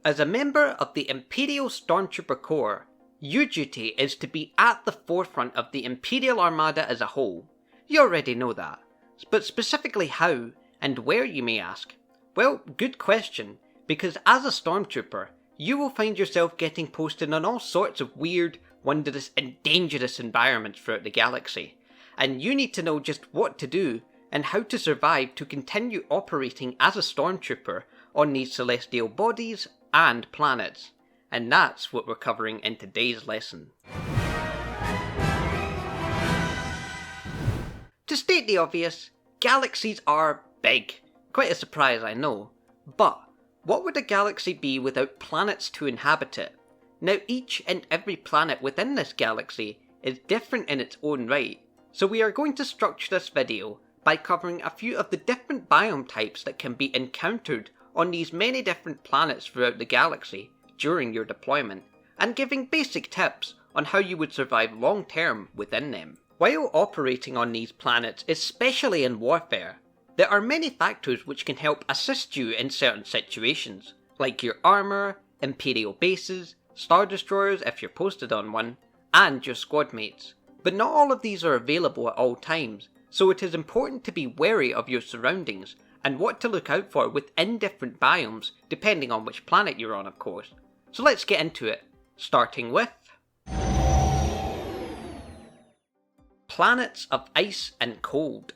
As a member of the Imperial Stormtrooper Corps, your duty is to be at the forefront of the Imperial Armada as a whole. You already know that. But specifically how and where, you may ask? Well, good question, because as a Stormtrooper, you will find yourself getting posted on all sorts of weird, wondrous and dangerous environments throughout the galaxy, and you need to know just what to do and how to survive to continue operating as a Stormtrooper on these celestial bodies and planets. And that's what we're covering in today's lesson. To state the obvious, galaxies are big. Quite a surprise, I know. But what would a galaxy be without planets to inhabit it? Now, each and every planet within this galaxy is different in its own right, so we are going to structure this video by covering a few of the different biome types that can be encountered on these many different planets throughout the galaxy during your deployment, and giving basic tips on how you would survive long term within them. While operating on these planets, especially in warfare, there are many factors which can help assist you in certain situations, like your armour, Imperial bases, Star Destroyers if you're posted on one, and your squad mates. But not all of these are available at all times, so it is important to be wary of your surroundings and what to look out for within different biomes, depending on which planet you're on, of course. So let's get into it, starting with planets of ice and cold.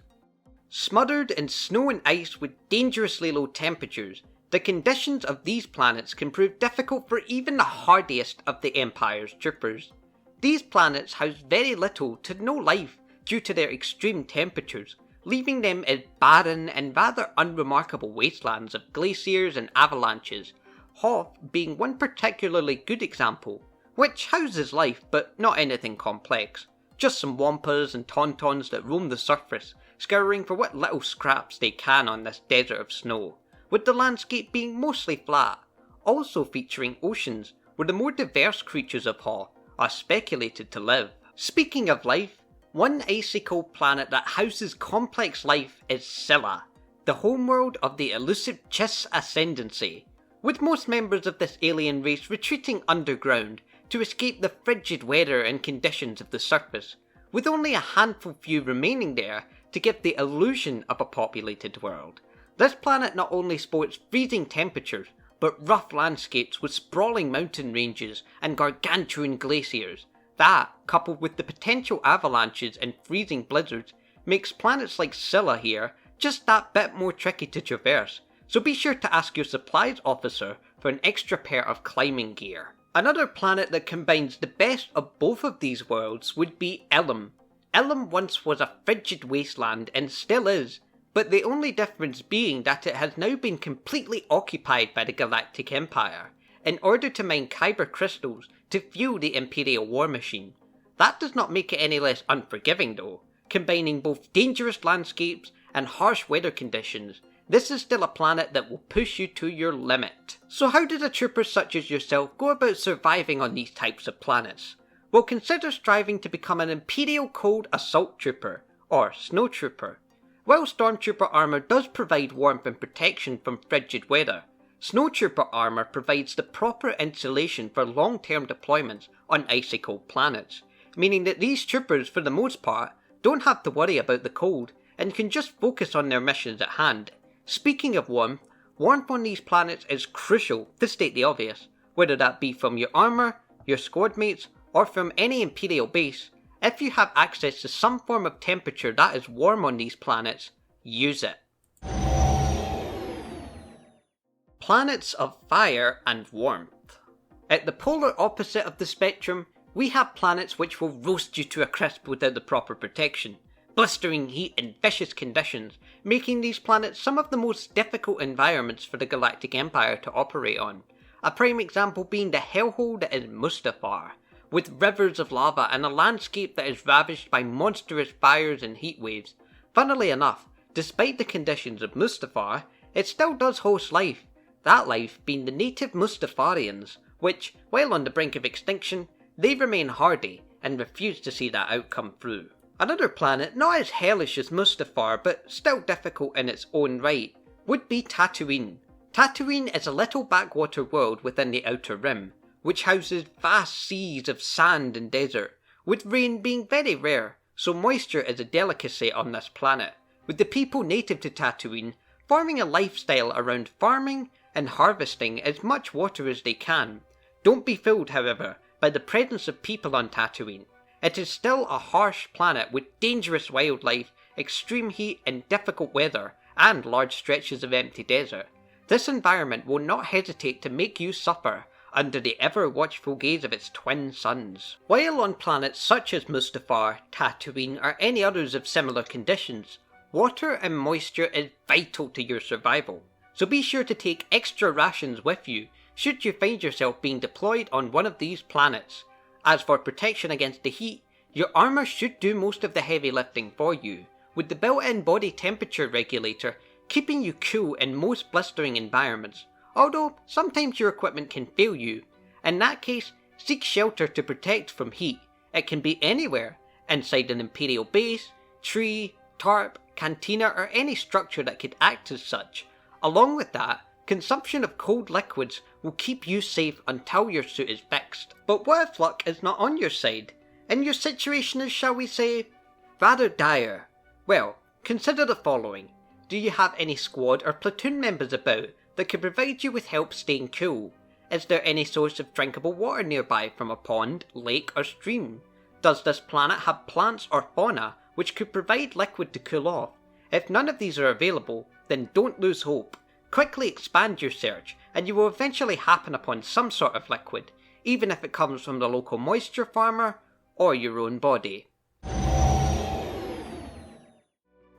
Smothered in snow and ice with dangerously low temperatures, the conditions of these planets can prove difficult for even the hardiest of the Empire's troopers. These planets house very little to no life due to their extreme temperatures, leaving them as barren and rather unremarkable wastelands of glaciers and avalanches, Hoth being one particularly good example, which houses life but not anything complex, just some wampas and tauntauns that roam the surface, scouring for what little scraps they can on this desert of snow, with the landscape being mostly flat, also featuring oceans where the more diverse creatures of Hoth are speculated to live. Speaking of life, one icy cold planet that houses complex life is Scylla, the homeworld of the elusive Chiss Ascendancy, with most members of this alien race retreating underground to escape the frigid weather and conditions of the surface, with only a handful few remaining there to give the illusion of a populated world. This planet not only sports freezing temperatures, but rough landscapes with sprawling mountain ranges and gargantuan glaciers. That, coupled with the potential avalanches and freezing blizzards, makes planets like Scylla here just that bit more tricky to traverse, so be sure to ask your supplies officer for an extra pair of climbing gear. Another planet that combines the best of both of these worlds would be Ilum. Ilum once was a frigid wasteland and still is, but the only difference being that it has now been completely occupied by the Galactic Empire, in order to mine kyber crystals to fuel the Imperial war machine. That does not make it any less unforgiving though. Combining both dangerous landscapes and harsh weather conditions, this is still a planet that will push you to your limit. So how did a trooper such as yourself go about surviving on these types of planets? Well, consider striving to become an Imperial Cold Assault Trooper, or Snow Trooper. While Stormtrooper armour does provide warmth and protection from frigid weather, Snow Trooper armour provides the proper insulation for long-term deployments on icy cold planets, meaning that these troopers, for the most part, don't have to worry about the cold and can just focus on their missions at hand. Speaking of warmth on these planets is crucial, to state the obvious, whether that be from your armour, your squad mates, or from any Imperial base. If you have access to some form of temperature that is warm on these planets, use it. Planets of fire and warmth. At the polar opposite of the spectrum, we have planets which will roast you to a crisp without the proper protection. Blistering heat and vicious conditions, making these planets some of the most difficult environments for the Galactic Empire to operate on. A prime example being the hellhole that is Mustafar, with rivers of lava and a landscape that is ravaged by monstrous fires and heat waves. Funnily enough, despite the conditions of Mustafar, it still does host life, that life being the native Mustafarians, which, while on the brink of extinction, they remain hardy and refuse to see that outcome through. Another planet not as hellish as Mustafar but still difficult in its own right would be Tatooine, Tatooine is a little backwater world within the Outer Rim, which houses vast seas of sand and desert, with rain being very rare, so moisture is a delicacy on this planet, with the people native to Tatooine forming a lifestyle around farming and harvesting as much water as they can. Don't be fooled, however, by the presence of people on Tatooine. It is still a harsh planet with dangerous wildlife, extreme heat and difficult weather, and large stretches of empty desert. This environment will not hesitate to make you suffer under the ever-watchful gaze of its twin suns. While on planets such as Mustafar, Tatooine, or any others of similar conditions, water and moisture is vital to your survival, so be sure to take extra rations with you should you find yourself being deployed on one of these planets. As for protection against the heat, your armour should do most of the heavy lifting for you, with the built-in body temperature regulator keeping you cool in most blistering environments, although sometimes your equipment can fail you. In that case, seek shelter to protect from heat. It can be anywhere, inside an Imperial base, tree, tarp, cantina, or any structure that could act as such. Along with that, consumption of cold liquids will keep you safe until your suit is fixed. But what if luck is not on your side, and your situation is, shall we say, rather dire? Well, consider the following. Do you have any squad or platoon members about that could provide you with help staying cool? Is there any source of drinkable water nearby from a pond, lake, or stream? Does this planet have plants or fauna which could provide liquid to cool off? If none of these are available, then don't lose hope. Quickly expand your search, and you will eventually happen upon some sort of liquid, even if it comes from the local moisture farmer or your own body.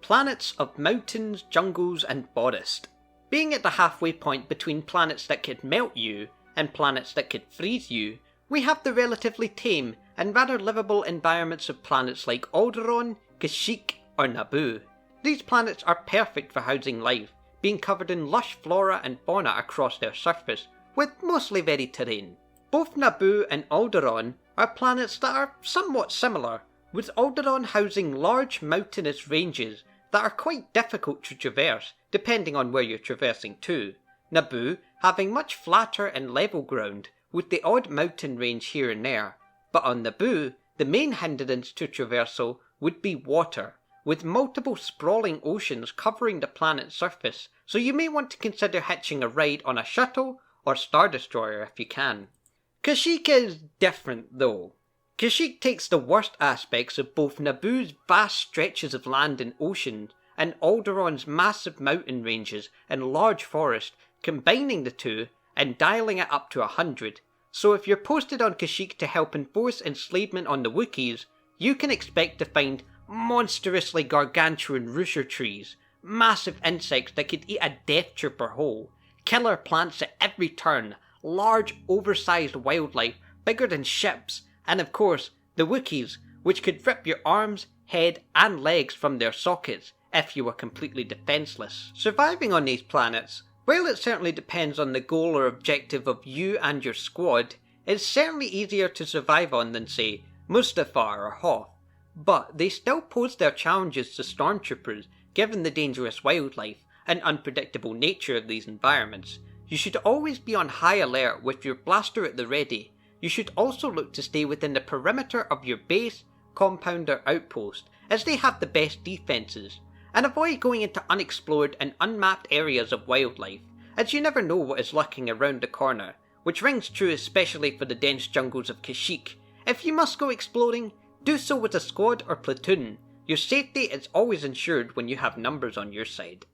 Planets of mountains, jungles, and forest. Being at the halfway point between planets that could melt you and planets that could freeze you, we have the relatively tame and rather livable environments of planets like Alderaan, Kashyyyk, or Naboo. These planets are perfect for housing life, being covered in lush flora and fauna across their surface, with mostly varied terrain. Both Naboo and Alderaan are planets that are somewhat similar, with Alderaan housing large mountainous ranges that are quite difficult to traverse, depending on where you're traversing to. Naboo having much flatter and level ground, with the odd mountain range here and there. But on Naboo, the main hindrance to traversal would be water, with multiple sprawling oceans covering the planet's surface, so you may want to consider hitching a ride on a shuttle or Star Destroyer if you can. Kashyyyk is different though. Kashyyyk takes the worst aspects of both Naboo's vast stretches of land and ocean, and Alderaan's massive mountain ranges and large forest, combining the two and dialing it up to 100. So if you're posted on Kashyyyk to help enforce enslavement on the Wookiees, you can expect to find monstrously gargantuan Roosher trees, massive insects that could eat a Death Trooper whole, killer plants at every turn, large oversized wildlife bigger than ships, and of course the Wookiees, which could rip your arms, head and legs from their sockets if you were completely defenseless. Surviving on these planets, while it certainly depends on the goal or objective of you and your squad, is certainly easier to survive on than say Mustafar or Hoth. But they still pose their challenges to Stormtroopers, given the dangerous wildlife and unpredictable nature of these environments. You should always be on high alert with your blaster at the ready. You should also look to stay within the perimeter of your base, compound or outpost, as they have the best defences, and avoid going into unexplored and unmapped areas of wildlife, as you never know what is lurking around the corner, which rings true especially for the dense jungles of Kashyyyk. If you must go exploring, do so with a squad or platoon. Your safety is always ensured when you have numbers on your side.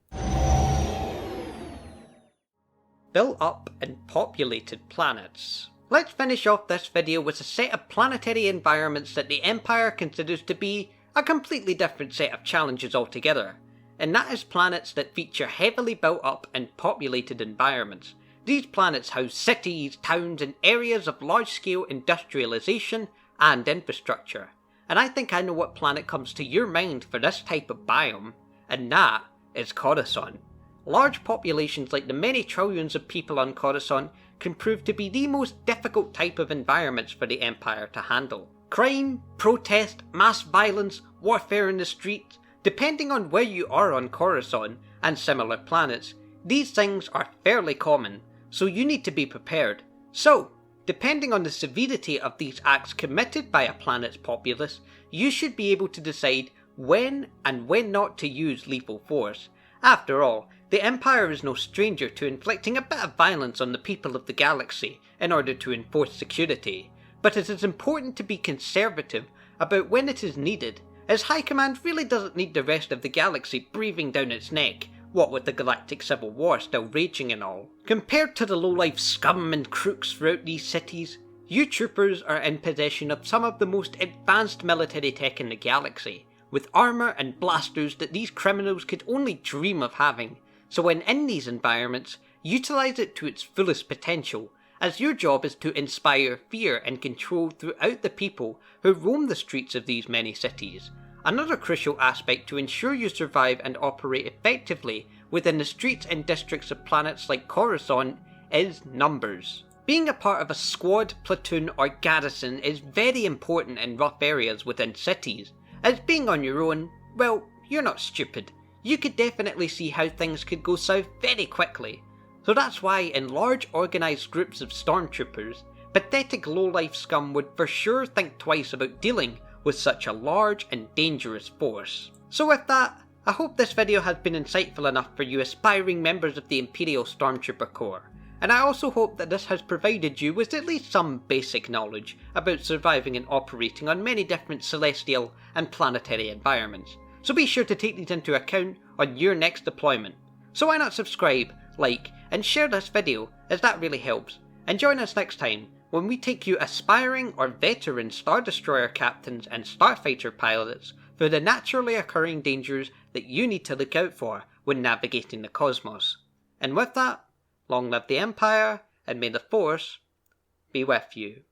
Built up and populated planets. Let's finish off this video with a set of planetary environments that the Empire considers to be a completely different set of challenges altogether, and that is planets that feature heavily built up and populated environments. These planets house cities, towns and areas of large-scale industrialization and infrastructure. And I think I know what planet comes to your mind for this type of biome, and that is Coruscant. Large populations like the many trillions of people on Coruscant can prove to be the most difficult type of environments for the Empire to handle. Crime, protest, mass violence, warfare in the streets, depending on where you are on Coruscant and similar planets, These things are fairly common, so you need to be prepared. So, depending on the severity of these acts committed by a planet's populace, you should be able to decide when and when not to use lethal force. After all, the Empire is no stranger to inflicting a bit of violence on the people of the galaxy in order to enforce security, but it is important to be conservative about when it is needed, as High Command really doesn't need the rest of the galaxy breathing down its neck, what with the Galactic Civil War still raging and all. Compared to the low-life scum and crooks throughout these cities, you troopers are in possession of some of the most advanced military tech in the galaxy, with armour and blasters that these criminals could only dream of having. So when in these environments, utilise it to its fullest potential, as your job is to inspire fear and control throughout the people who roam the streets of these many cities. Another crucial aspect to ensure you survive and operate effectively within the streets and districts of planets like Coruscant is numbers. Being a part of a squad, platoon or garrison is very important in rough areas within cities, as being on your own, well, you're not stupid. You could definitely see how things could go south very quickly. So that's why in large organised groups of stormtroopers, pathetic low-life scum would for sure think twice about dealing with such a large and dangerous force. So with that, I hope this video has been insightful enough for you aspiring members of the Imperial Stormtrooper Corps, and I also hope that this has provided you with at least some basic knowledge about surviving and operating on many different celestial and planetary environments. So be sure to take these into account on your next deployment. So why not subscribe, like, and share this video, as that really helps, and join us next time when we take you aspiring or veteran Star Destroyer captains and starfighter pilots through the naturally occurring dangers that you need to look out for when navigating the cosmos. And with that, long live the Empire, and may the Force be with you.